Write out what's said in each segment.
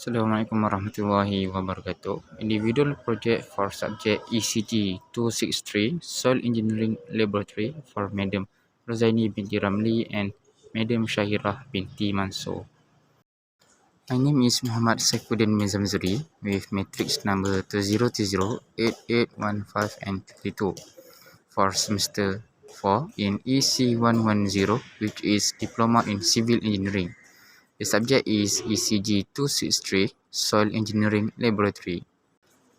Assalamualaikum warahmatullahi wabarakatuh. Individual project for subject ECG263 Soil Engineering Laboratory for Madam Rozaini binti Ramli and Madam Shahirah binti Mansur. My name is Muhammad Saifuddin Mizamzuri with matrix number 20208815 and 32 for semester 4 in EC110, which is Diploma in Civil Engineering. The subject is ECG263 Soil Engineering Laboratory.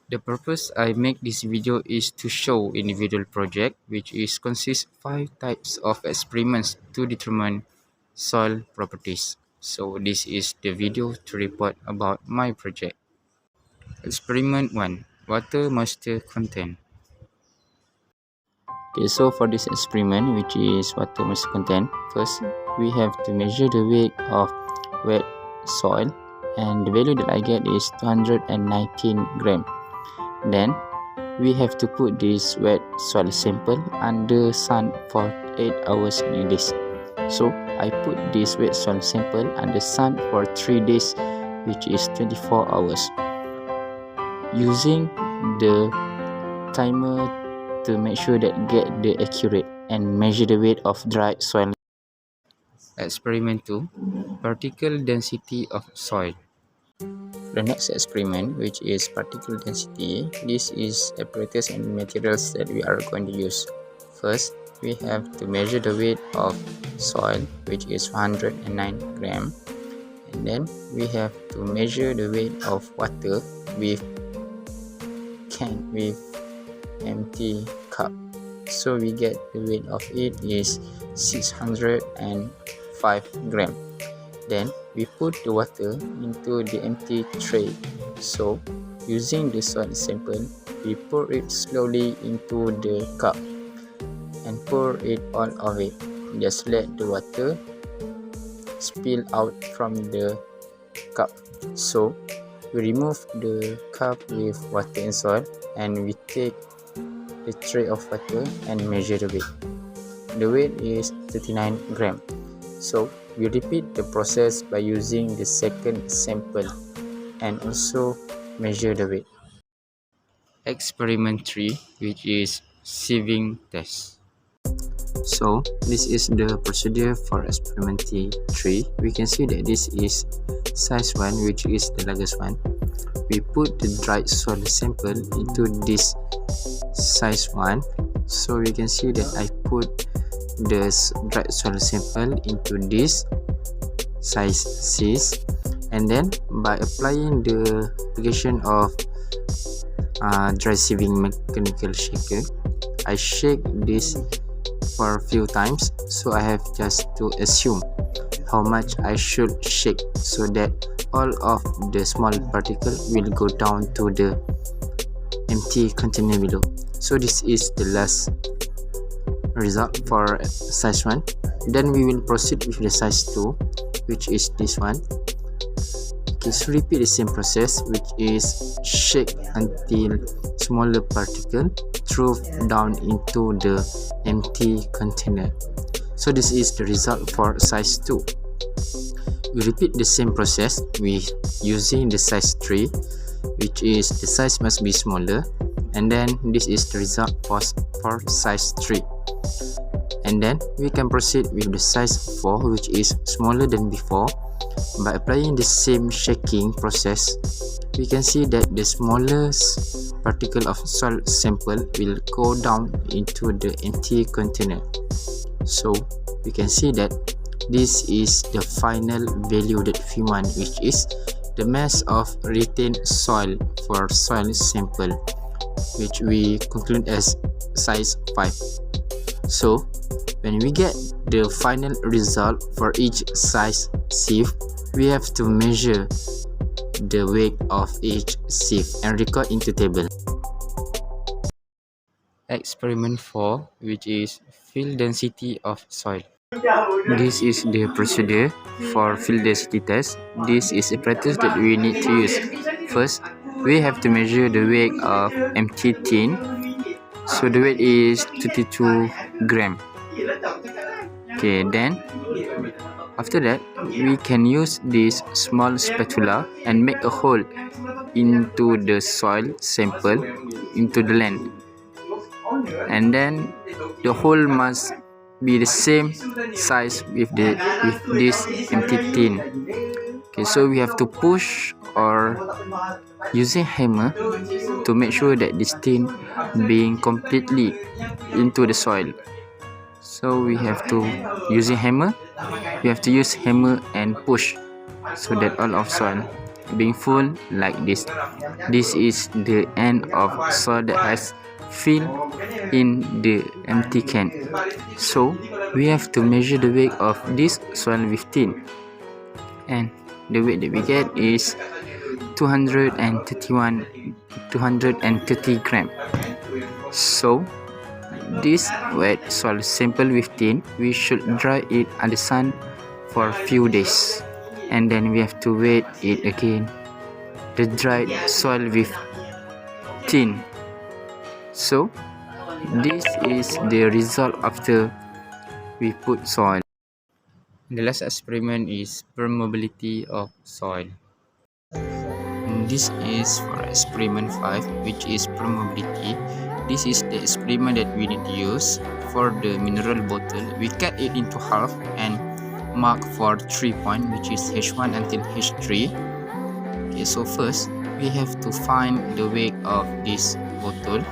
The purpose I make this video is to show individual project, which is consists 5 types of experiments to determine soil properties. So this is the video to report about my project. Experiment 1. Water moisture content. Okay, so for this experiment, which is water moisture content, first we have to measure the weight of wet soil, and the value that I get is 219 gram. Then we have to put this wet soil sample under sun for 8 hours like this. So I put this wet soil sample under sun for 3 days, which is 24 hours. Using the timer to make sure that get the accurate and measure the weight of dry soil. Experiment 2. Particle density of soil. The next experiment, which is particle density, this is apparatus and materials that we are going to use. First, we have to measure the weight of soil, which is 109 gram, and then we have to measure the weight of water with empty cup. So we get the weight of it is 605 gram. Then we put the water into the empty tray. So using the soil sample, we pour it slowly into the cup and pour it all of it. Just let the water spill out from the cup. So we remove the cup with water and soil, and we take the tray of water and measure the weight. The weight is 39 gram. So we repeat the process by using the second sample and also measure the weight. Experiment 3, which is sieving test. So this is the procedure for experiment 3. We can see that this is size 1, which is the largest one. We put the dried soil sample into this size 1. So we can see that I put the dried soil sample into this size 6, and then by applying the application of dry sieving mechanical shaker, I shake this for a few times. So I have just to assume how much I should shake so that all of the small particle will go down to the empty container below. So this is the last result for size 1. Then we will proceed with the size 2, which is this one. Okay, so repeat the same process, which is shake until smaller particle drop down into the empty container. So this is the result for size 2. We repeat the same process with using the size 3, which is the size must be smaller, and then this is the result for size 3. And then we can proceed with the size 4, which is smaller than before. By applying the same shaking process, we can see that the smallest particle of soil sample will go down into the empty container. So we can see that this is the final value that we want, which is the mass of retained soil for soil sample, which we conclude as size 5. So when we get the final result for each size sieve, we have to measure the weight of each sieve and record into table. Experiment 4, which is field density of soil. This is the procedure for field density test. This is apparatus that we need to use. First, we have to measure the weight of empty tin. So the weight is 22 gram. Okay, then After that, we can use this small spatula and make a hole into the soil sample into the land, and then the hole must be the same size with this empty tin. Okay, so we have to push or using hammer to make sure that this tin being completely into the soil. So we have to using hammer. We have to use hammer and push so that all of soil being full like this. This is the end of soil that has filled in the empty can. So we have to measure the weight of this soil with tin, and the weight that we get is 230 gram. So this wet soil sample with tin, we should dry it at the sun for a few days, and then we have to wet it again, the dried soil with tin. So this is the result after we put soil. The last experiment is permeability of soil. And this is for experiment 5, which is permeability. This is the experiment that we need to use. For the mineral bottle, we cut it into half and mark for 3 points, which is H1 until H3. Okay, so first we have to find the weight of this bottle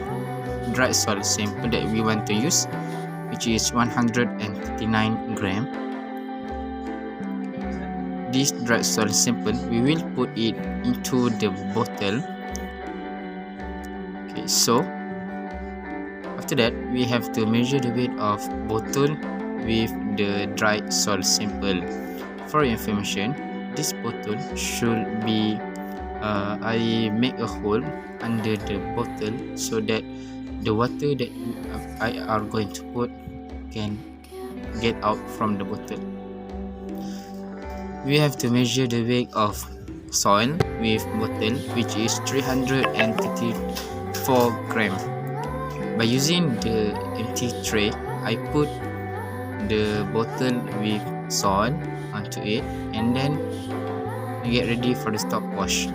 dried soil sample that we want to use, which is 139 gram. This dried soil sample, we will put it into the bottle. Okay, so after that, we have to measure the weight of bottle with the dried soil sample. For information, this bottle should be I make a hole under the bottle so that the water that I are going to put can get out from the bottle. We have to measure the weight of soil with bottle, which is 334 gram. By using the empty tray, I put the bottle with soil onto it, and then I get ready for the stopwatch.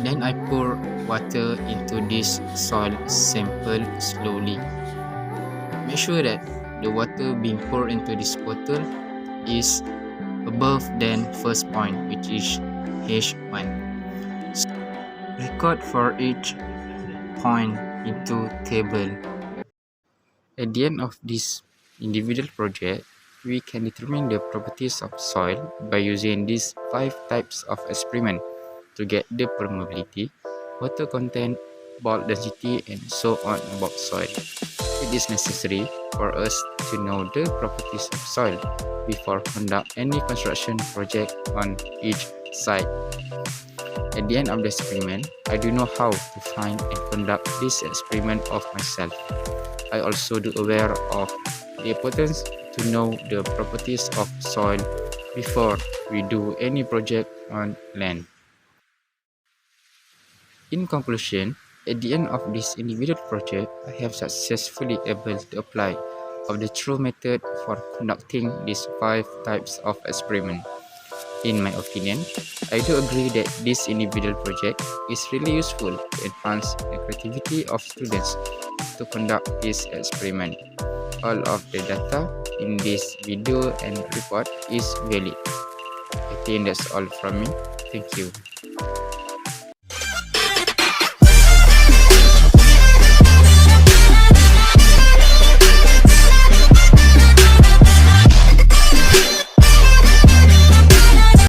Then I pour water into this soil sample slowly. Make sure that the water being poured into this bottle is above than first point, which is H1. Record for each point into table. At the end of this individual project, we can determine the properties of soil by using these 5 types of experiment to get the permeability, water content, bulk density, and so on about soil. It is necessary for us to know the properties of soil before conduct any construction project on each site. At the end of the experiment, I do know how to find and conduct this experiment of myself. I also do aware of the importance to know the properties of soil before we do any project on land. In conclusion, at the end of this individual project, I have successfully able to apply of the true method for conducting these 5 types of experiment. In my opinion, I do agree that this individual project is really useful to enhance the creativity of students to conduct this experiment. All of the data in this video and report is valid. I think that's all from me. Thank you.